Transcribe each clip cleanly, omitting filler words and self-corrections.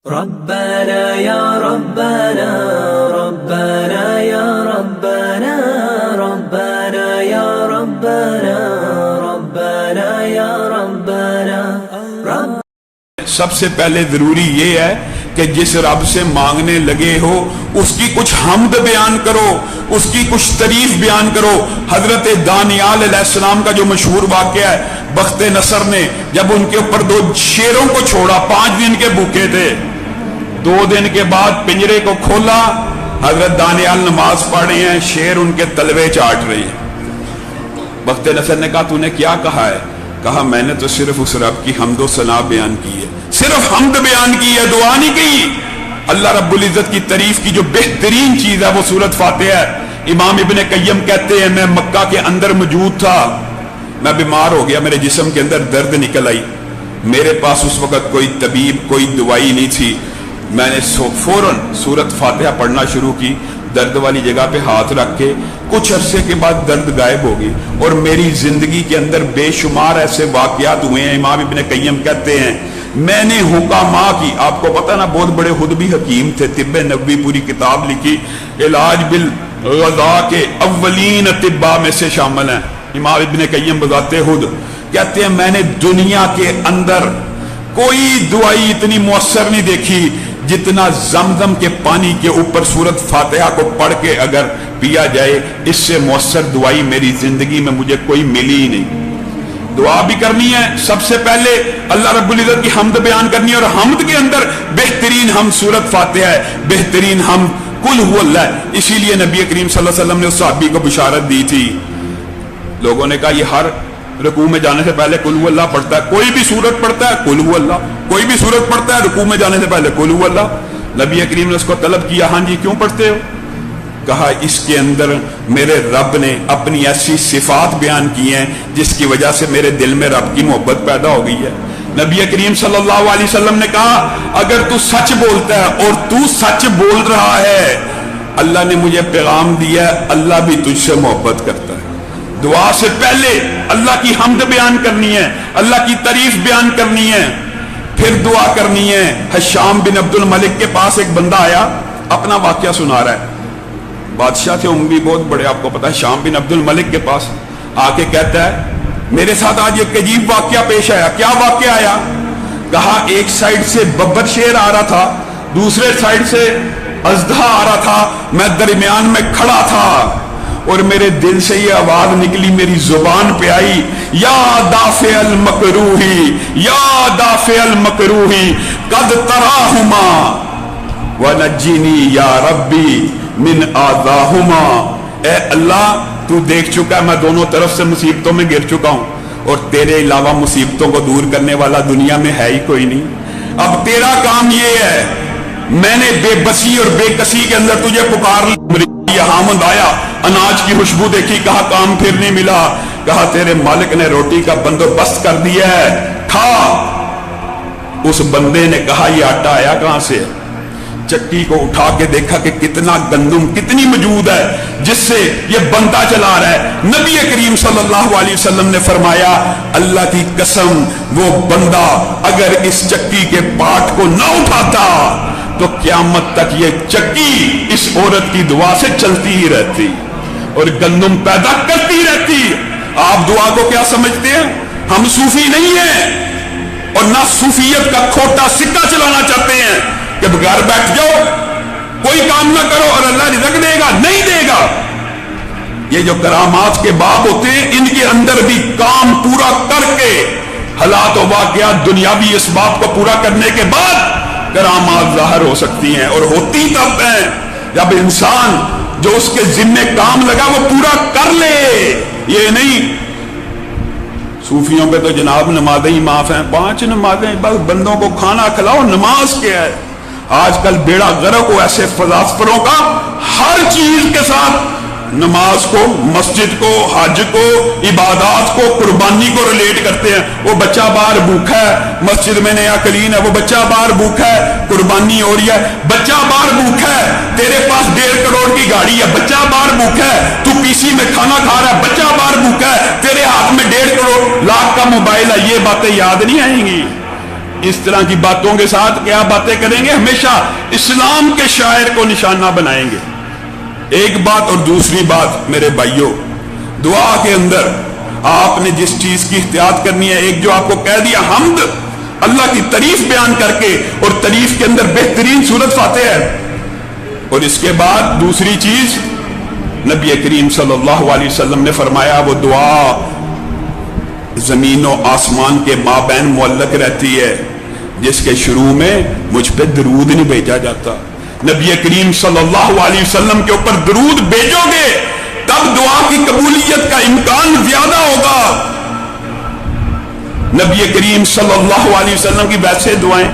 ربنا يا ربنا ربنا يا ربنا ربنا يا ربنا ربنا يا ربنا سب سے پہلے ضروری یہ ہے کہ جس رب سے مانگنے لگے ہو اس کی کچھ حمد بیان کرو، اس کی کچھ تعریف بیان کرو۔ حضرت دانیال علیہ السلام کا جو مشہور واقعہ ہے، بخت نصر نے جب ان کے اوپر 2 شیروں کو چھوڑا، 5 دن کے بھوکے تھے، 2 دن کے بعد پنجرے کو کھولا، حضرت دانیال نماز پڑھ رہے ہیں، شیر ان کے تلوے چاٹ رہے ہیں۔ بخت نصر نے کہا تو نے کیا کہا ہے؟ کہا میں نے تو صرف اس رب کی حمد و ثنا بیان کی ہے، صرف حمد بیان کی ہے، دعا نہیں کی۔ اللہ رب العزت کی تعریف کی جو بہترین چیز ہے وہ سورۃ فاتحہ ہے۔ امام ابن قیم کہتے ہیں میں مکہ کے اندر موجود تھا، میں بیمار ہو گیا، میرے جسم کے اندر درد نکل آئی، میرے پاس اس وقت کوئی طبیب کوئی دوائی نہیں تھی، میں نے فوراً سورۃ فاتحہ پڑھنا شروع کی، درد والی جگہ پہ ہاتھ رکھ کے کچھ عرصے کے بعد درد غائب ہو گئی، اور میری زندگی کے اندر بے شمار ایسے واقعات ہوئے ہیں۔ امام ابن قیم کہتے ہیں میں نے حکامہ کی، آپ کو پتہ نا بہت بڑے خود بھی حکیم تھے، طب نبوی پوری کتاب لکھی، علاج بالغذا کے اولین طباء میں سے شامل ہیں۔ امام ابن قیم بذات خود کہتے ہیں میں نے دنیا کے اندر کوئی دوائی اتنی مؤثر نہیں دیکھی جتنا زمزم کے پانی کے اوپر سورۃ فاتحہ کو پڑھ کے اگر پیا جائے، اس سے مؤثر دوائی میری زندگی میں مجھے کوئی ملی ہی نہیں۔ دعا بھی کرنی ہے، سب سے پہلے اللہ رب العزت کی حمد بیان کرنی ہے، اور حمد کے اندر بہترین حمد سورۃ فاتحہ ہے، بہترین حمد قل هو اللہ ہے۔ اسی لیے نبی کریم صلی اللہ علیہ وسلم نے اس صحابی کو بشارت دی تھی، لوگوں نے کہا یہ ہر رکوع میں جانے سے پہلے قل هو اللہ پڑھتا ہے، کوئی بھی سورت پڑھتا ہے قل هو اللہ، کوئی بھی سورت پڑھتا ہے رکوع میں جانے سے پہلے قل هو اللہ۔ نبی کریم نے اس کو طلب کیا، ہاں جی کیوں پڑھتے ہو؟ کہا اس کے اندر میرے رب نے اپنی ایسی صفات بیان کی ہیں جس کی وجہ سے میرے دل میں رب کی محبت پیدا ہو گئی ہے۔ نبی کریم صلی اللہ علیہ وسلم نے کہا اگر تو سچ بولتا ہے اور تو سچ بول رہا ہے، اللہ نے مجھے پیغام دیا ہے اللہ بھی تجھ سے محبت کرتا ہے۔ دعا سے پہلے اللہ کی حمد بیان کرنی ہے، اللہ کی تعریف بیان کرنی ہے، پھر دعا کرنی ہے۔ حشام بن عبد الملک کے پاس ایک بندہ آیا، اپنا واقعہ سنا رہا ہے، بادشاہ تھے اموی بہت بڑے، آپ کو پتا ہے، شام بن عبد الملک کے پاس آ کے کہتا ہے میرے ساتھ آج ایک عجیب واقعہ پیش آیا۔ کیا واقعہ آیا؟ کہا ایک سائڈ سے ببر شیر آ رہا تھا، دوسرے سائڈ سے اژدہا آ رہا تھا، میں درمیان میں کھڑا تھا اور میرے دل سے یہ آواز نکلی، میری زبان پہ آئی، یا دافع المکروہی یا دافع المکروہی قد تراہما ونجنی یا ربی من آذاہما۔ اے اللہ تو دیکھ چکا ہے میں دونوں طرف سے مصیبتوں میں گر چکا ہوں، اور تیرے علاوہ مصیبتوں کو دور کرنے والا دنیا میں ہے ہی کوئی نہیں، اب تیرا کام یہ ہے، میں نے بے بسی اور بے کسی کے اندر تجھے پکار لیا، حامد آیا، اناج کی خوشبو دیکھی، کہا کام پھر نہیں ملا، کہا تیرے مالک نے روٹی کا بندوبست کر دیا ہے، کھا۔ اس بندے نے کہا یہ آٹا آیا کہاں سے ہے؟ چکی کو اٹھا کے دیکھا کہ کتنا گندم کتنی موجود ہے جس سے یہ بندہ چلا رہا ہے۔ نبی کریم صلی اللہ علیہ وسلم نے فرمایا اللہ کی قسم وہ بندہ اگر اس چکی کے پاٹ کو نہ اٹھاتا تو قیامت تک یہ چکی اس عورت کی دعا سے چلتی ہی رہتی اور گندم پیدا کرتی رہتی۔ آپ دعا کو کیا سمجھتے ہیں؟ ہم صوفی نہیں ہیں اور نہ صوفیت کا کھوٹا سکہ چلانا چاہتے ہیں کہ بغیر بیٹھ جاؤ کوئی کام نہ کرو اور اللہ رزق دے گا، نہیں دے گا۔ یہ جو کرامات کے باب ہوتے ہیں ان کے اندر بھی کام پورا کر کے حالات و واقعات دنیاوی اسباب کو پورا کرنے کے بعد کرامات ظاہر ہو سکتی ہیں، اور ہوتی تب ہیں جب انسان جو اس کے ذمہ کام لگا وہ پورا کر لے۔ یہ نہیں صوفیوں پہ تو جناب نمازیں ہی معاف ہیں، 5 نمازیں بس بندوں کو کھانا کھلاؤ، نماز کیا ہے؟ آج کل بیڑا غرق ہو ایسے فلاسفروں کا، ہر چیز کے ساتھ نماز کو، مسجد کو، حج کو، عبادات کو، قربانی کو ریلیٹ کرتے ہیں۔ وہ بچہ باہر بھوکا ہے، مسجد میں نیا کلین ہے، وہ بچہ باہر بھوکا ہے، قربانی ہو رہی ہے۔ بچہ باہر بھوکا ہے، تیرے پاس 1.5 کروڑ کی گاڑی ہے، بچہ باہر بھوکا ہے، تو پی سی میں کھانا کھا رہا ہے، بچہ باہر بھوکا ہے، تیرے ہاتھ میں 1.5 کروڑ لاکھ کا موبائل ہے، یہ باتیں یاد نہیں آئیں گی؟ اس طرح کی باتوں کے ساتھ کیا باتیں کریں گے؟ ہمیشہ اسلام کے شاعر کو نشانہ بنائیں گے. ایک بات. اور دوسری بات میرے بھائیوں، دعا کے اندر آپ نے جس چیز کی احتیاط کرنی ہے، ایک جو آپ کو کہہ دیا حمد، اللہ کی تعریف بیان کر کے، اور تعریف کے اندر بہترین صورت فاتحہ ہے. اور اس کے بعد دوسری چیز نبی کریم صلی اللہ علیہ وسلم نے فرمایا، وہ دعا زمین و آسمان کے مابین معلق رہتی ہے جس کے شروع میں مجھ پہ درود نہیں بھیجا جاتا. نبی کریم صلی اللہ علیہ وسلم کے اوپر درود بھیجو گے تب دعا کی قبولیت کا امکان زیادہ ہوگا. نبی کریم صلی اللہ علیہ وسلم کی ویسے دعائیں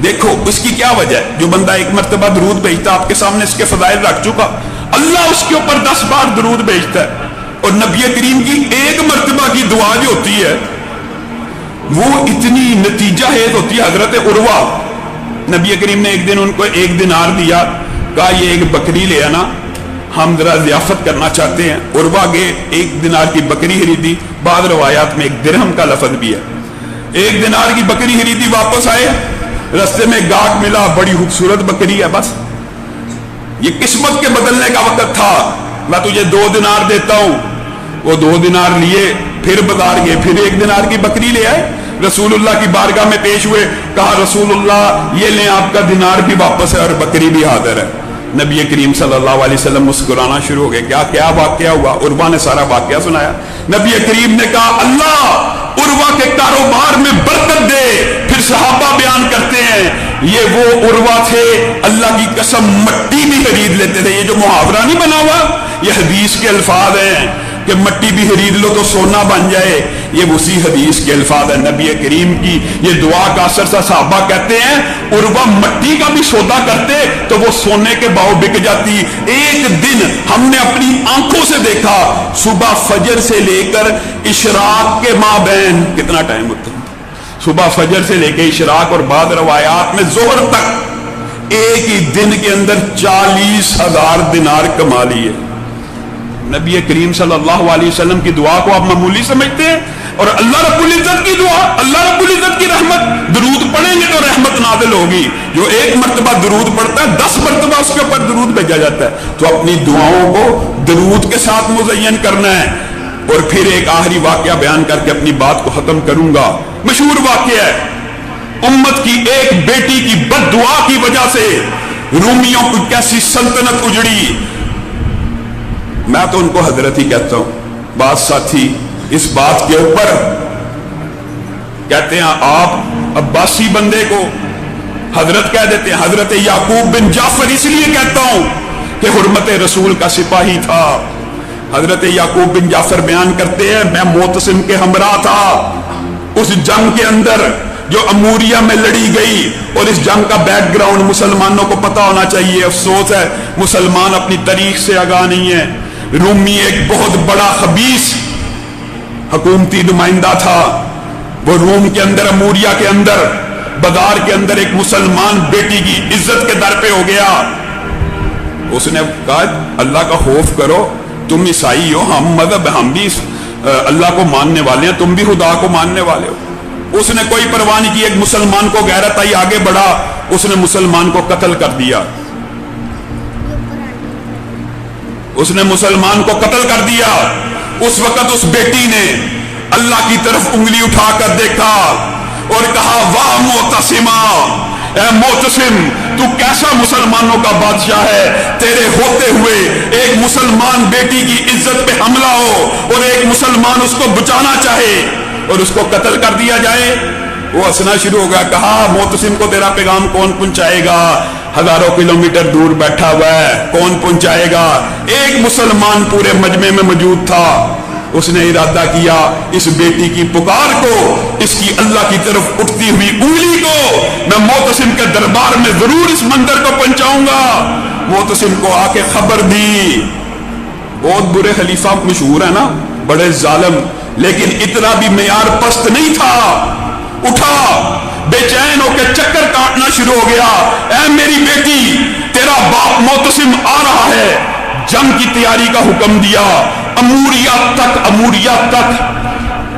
دیکھو، اس کی کیا وجہ ہے؟ جو بندہ ایک مرتبہ درود بھیجتا، آپ کے سامنے اس کے فضائل رکھ چکا، اللہ اس کے اوپر 10 بار درود بھیجتا ہے. اور نبی کریم کی ایک مرتبہ کی دعا جو ہوتی ہے وہ اتنی نتیجہ خیز ہوتی ہے. حضرت عروہ، نبی کریم نے ایک دن ان کو 1 دینار دیا، کہا یہ ایک بکری لے آنا، ہم ذرا ضیافت کرنا چاہتے ہیں. عروہ گئے، 1 دینار کی بکری خریدی. بعض روایات میں 1 درہم کا لفظ بھی ہے. 1 دینار کی بکری خریدی، واپس آئے، رستے میں گاہک ملا، بڑی خوبصورت بکری ہے. بس یہ قسمت کے بدلنے کا وقت تھا، میں تجھے 2 دینار دیتا ہوں. وہ 2 دینار لیے، پھر بازار گئے، پھر 1 دینار کی بکری لے آئے. رسول اللہ کی بارگاہ میں پیش ہوئے، کہا رسول اللہ یہ لیں آپ کا دینار بھی واپس ہے اور بکری بھی حاضر ہے. نبی کریم صلی اللہ علیہ وسلم مسکرانا شروع ہو گئے. کیا واقعہ ہوا؟ عروہ نے سارا واقعہ سنایا. نبی کریم نے کہا اللہ عروہ کے کاروبار میں برکت دے. پھر صحابہ بیان کرتے ہیں یہ وہ عروہ تھے اللہ کی قسم مٹی بھی خرید لیتے تھے. یہ جو محاورہ نہیں بنا ہوا، یہ حدیث کے الفاظ ہیں کہ مٹی بھی خرید لو تو سونا بن جائے. یہ اسی حدیث کے الفاظ ہیں نبی کریم کی. یہ دعا کا اثر سے صحابہ کہتے ہیں عروہ مٹی کا بھی سودا کرتے تو وہ سونے کے بھاؤ بک جاتی. ایک دن ہم نے اپنی آنکھوں سے دیکھا، صبح فجر سے لے کر اشراق کے مابین کتنا ٹائم ہوتا ہے؟ صبح فجر سے لے کے اشراق اور بعض روایات میں ظہر تک ایک ہی دن کے اندر 40,000 دینار کما لیے. نبی کریم صلی اللہ علیہ وسلم کی دعا کو آپ معمولی سمجھتے ہیں؟ اور اللہ رب العزت کی دعا، اللہ رب العزت کی رحمت، درود پڑھیں گے تو رحمت نازل ہوگی. جو 1 مرتبہ درود پڑھتا ہے 10 مرتبہ اس کے اوپر درود بھیجا جاتا ہے. تو اپنی دعاؤں کو درود کے ساتھ مزین کرنا ہے. اور پھر ایک آخری واقعہ بیان کر کے اپنی بات کو ختم کروں گا. مشہور واقعہ ہے، امت کی ایک بیٹی کی بد دعا کی وجہ سے رومیوں کی کیسی سلطنت اجڑی. میں تو ان کو حضرت ہی کہتا ہوں. بعض ساتھی اس بات کے اوپر کہتے ہیں آپ عباسی بندے کو حضرت کہہ دیتے ہیں. حضرت یعقوب بن جعفر اس لیے کہتا ہوں کہ حرمت رسول کا سپاہی تھا. حضرت یعقوب بن جعفر بیان کرتے ہیں میں معتصم کے ہمراہ تھا اس جنگ کے اندر جو اموریہ میں لڑی گئی. اور اس جنگ کا بیک گراؤنڈ مسلمانوں کو پتا ہونا چاہیے. افسوس ہے مسلمان اپنی تاریخ سے آگاہ نہیں ہے. رومی ایک بہت بڑا خبیث حکومتی نمائندہ تھا. وہ روم کے اندر اموریہ کے اندر بازار کے اندر ایک مسلمان بیٹی کی عزت کے در پہ ہو گیا. اس نے کہا اللہ کا خوف کرو، تم عیسائی ہو، ہم مذہب ہم بھی اللہ کو ماننے والے ہیں، تم بھی خدا کو ماننے والے ہو. اس نے کوئی پرواہ نہیں کی. ایک مسلمان کو غیرت آئی، آگے بڑھا، اس نے مسلمان کو قتل کر دیا. اس نے مسلمان کو قتل کر دیا. اس وقت اس بیٹی نے اللہ کی طرف انگلی اٹھا کر دیکھا اور کہا واہ معتصما، اے معتصم تو کیسا مسلمانوں کا بادشاہ ہے، تیرے ہوتے ہوئے ایک مسلمان بیٹی کی عزت پہ حملہ ہو اور ایک مسلمان اس کو بچانا چاہے اور اس کو قتل کر دیا جائے. وہ ہنسنا شروع ہو گیا. کہا معتصم کو تیرا پیغام کون پہنچائے گا؟ ہزاروں کلومیٹر دور بیٹھا ہوا ہے، کون پہنچائے گا؟ ایک مسلمان پورے مجمع میں موجود تھا. اس نے ارادہ کیا اس بیٹی کی پکار کو، اس کی اللہ کی طرف اٹھتی ہوئی انگلی کو میں معتصم کے دربار میں ضرور اس منظر کو پہنچاؤں گا. معتصم کو آ کے خبر دی. بہت برے خلیفہ مشہور ہے نا، بڑے ظالم، لیکن اتنا بھی معیار پست نہیں تھا. اٹھا بے چین ہو کے چکر کاٹنا شروع ہو گیا. اے میری بیٹی، تیرا باپ معتصم آ رہا ہے. جنگ کی تیاری کا حکم دیا. اموریہ تک